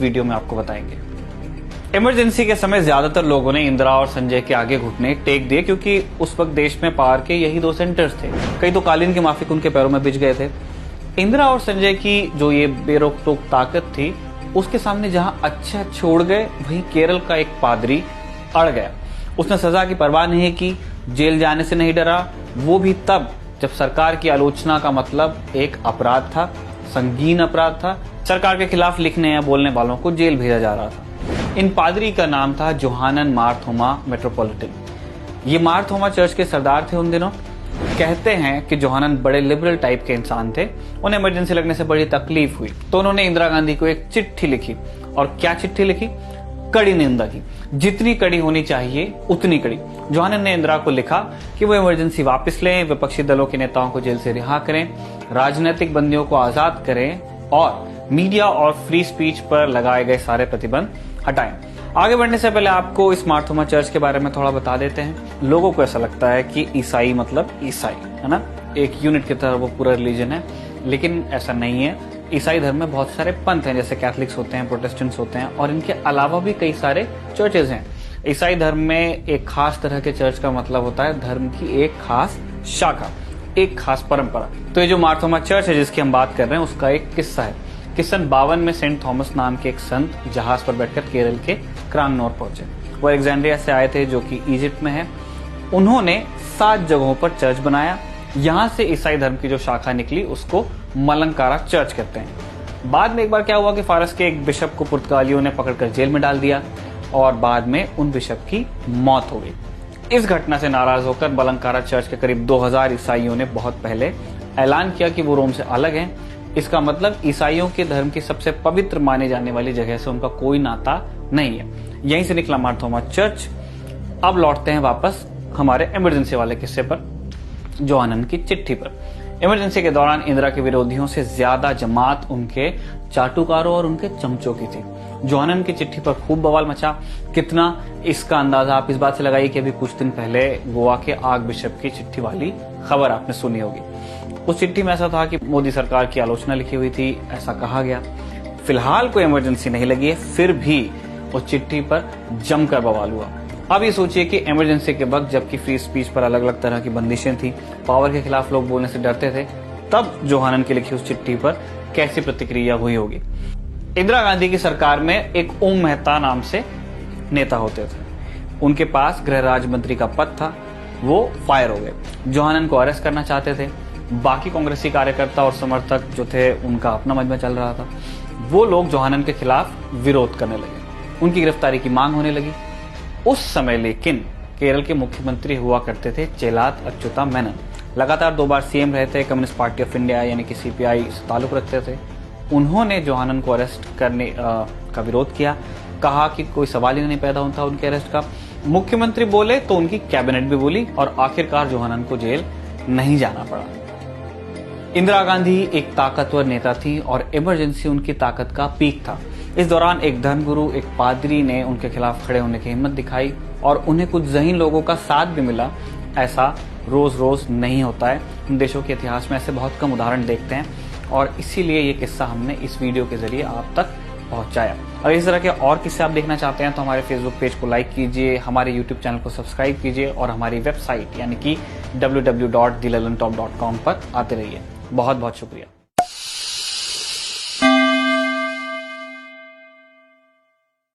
Video में आपको बताएंगे। इमरजेंसी के समय ज्यादातर लोगों ने इंदिरा और संजय के आगे घुटने टेक दिए, क्योंकि उस वक्त देश में पावर के यही दो सेंटर्स थे। कई तो कालीन की माफिक उनके पैरों में बिछ गए थे। इंदिरा और संजय की जो ये बेरोक टोक ताकत थी, उसके सामने जहां अच्छा छोड़ गए, वहीं केरल का एक पादरी अड़ गया। उसने सजा की परवाह नहीं की, जेल जाने से नहीं डरा, वो भी तब जब सरकार की आलोचना का मतलब एक अपराध था, संगीन अपराध था। सरकार के खिलाफ लिखने या बोलने वालों को जेल भेजा जा रहा था। इन पादरी का नाम था जोहानन मारथोमा मेट्रोपॉलिटन। ये मारथोमा चर्च के सरदार थे उन दिनों। कहते हैं कि जोहानन बड़े लिबरल टाइप के इंसान थे। उन्हें इमरजेंसी लगने से बड़ी तकलीफ हुई, तो उन्होंने इंदिरा गांधी को एक चिट्ठी लिखी। और क्या चिट्ठी लिखी? कड़ी निंदा की। जितनी कड़ी होनी चाहिए उतनी कड़ी। जोहानन ने इंदिरा को लिखा कि वो इमरजेंसी वापस लें, विपक्षी दलों के नेताओं को जेल से रिहा करें, राजनीतिक बंदियों को आजाद करें और मीडिया और फ्री स्पीच पर लगाए गए सारे प्रतिबंध हटाएं। आगे बढ़ने से पहले आपको इस मारथोमा चर्च के बारे में थोड़ा बता देते हैं। लोगों को ऐसा लगता है कि ईसाई मतलब ईसाई, है ना, एक यूनिट की तरह वो पूरा रिलीजन है, लेकिन ऐसा नहीं है। ईसाई धर्म में बहुत सारे पंथ हैं, जैसे कैथलिक्स होते हैं, प्रोटेस्टेंट्स होते हैं, और इनके अलावा भी कई सारे चर्चेज हैं। ईसाई धर्म में एक खास तरह के चर्च का मतलब होता है धर्म की एक खास शाखा, एक खास परंपरा। तो ये जो मारथोमा चर्च है जिसकी हम बात कर रहे हैं, उसका एक किस्सा है कि सन 52 में सेंट थॉमस नाम के एक संत जहाज पर बैठकर केरल के क्रांगनौर पहुंचे। वो अलेक्जेंड्रिया से आए थे, जो कि इजिप्ट में है। उन्होंने 7 जगहों पर चर्च बनाया। यहां से ईसाई धर्म की जो शाखा निकली उसको मलंकारा चर्च कहते हैं। बाद में एक बार क्या हुआ कि फारस के एक बिशप को पुर्तगालियों ने पकड़कर जेल में डाल दिया और बाद में उन बिशप की मौत हो गई। इस घटना से नाराज होकर मलंकारा चर्च के करीब 2000 ईसाइयों ने बहुत पहले ऐलान किया कि वो रोम से अलग हैं। इसका मतलब ईसाइयों के धर्म की सबसे पवित्र माने जाने वाली जगह से उनका कोई नाता नहीं है। यहीं से निकला मारथोमा चर्च। अब लौटते हैं वापस हमारे इमरजेंसी वाले किस्से पर, जोहानन की चिट्ठी पर। इमरजेंसी के दौरान इंदिरा के विरोधियों से ज्यादा जमात उनके चाटुकारों और उनके चमचों की थी। जोहानन की चिट्ठी पर खूब बवाल मचा। कितना, इसका अंदाजा आप इस बात से लगाइए कि अभी कुछ दिन पहले गोवा के आग बिशप की चिट्ठी वाली खबर आपने सुनी होगी। उस चिट्ठी में ऐसा था कि मोदी सरकार की आलोचना लिखी हुई थी, ऐसा कहा गया। फिलहाल कोई इमरजेंसी नहीं लगी है, फिर भी उस चिट्ठी पर जमकर बवाल हुआ। अब ये सोचिए कि इमरजेंसी के वक्त, जबकि फ्री स्पीच पर अलग अलग तरह की बंदिशें थी, पावर के खिलाफ लोग बोलने से डरते थे, तब जोहानन की लिखी उस चिट्ठी पर कैसी प्रतिक्रिया हुई होगी। इंदिरा गांधी की सरकार में एक ओम मेहता नाम से नेता होते थे। उनके पास गृह राज्य मंत्री का पद था। वो फायर हो गए। जोहानन को अरेस्ट करना चाहते थे। बाकी कांग्रेसी कार्यकर्ता और समर्थक जो थे, उनका अपना मजमा चल रहा था। वो लोग जोहानन के खिलाफ विरोध करने लगे। उनकी गिरफ्तारी की मांग होने लगी। उस समय लेकिन केरल के मुख्यमंत्री हुआ करते थे चेलात अच्युता मेनन। लगातार 2 बार सीएम रहे थे, कम्युनिस्ट पार्टी ऑफ इंडिया यानी कि सीपीआई से ताल्लुक रखते थे। उन्होंने जोहानन को अरेस्ट करने का विरोध किया। कहा कि कोई सवाल ही नहीं पैदा होता उनके अरेस्ट का। मुख्यमंत्री बोले तो उनकी कैबिनेट भी बोली और आखिरकार जोहानन को जेल नहीं जाना पड़ा। इंदिरा गांधी एक ताकतवर नेता थी और इमरजेंसी उनकी ताकत का पीक था। इस दौरान एक धर्मगुरु, एक पादरी ने उनके खिलाफ खड़े होने की हिम्मत दिखाई और उन्हें कुछ ज़हीन लोगों का साथ भी मिला। ऐसा रोज रोज नहीं होता है। हम देशों के इतिहास में ऐसे बहुत कम उदाहरण देखते हैं और इसीलिए ये किस्सा हमने इस वीडियो के जरिए आप तक पहुंचाया। और इस तरह के और किस्से आप देखना चाहते हैं तो हमारे फेसबुक पेज को लाइक कीजिए, हमारे यूट्यूब चैनल को सब्सक्राइब कीजिए और हमारी वेबसाइट यानी कि www.thelalantop.com पर आते रहिए। बहुत बहुत शुक्रिया।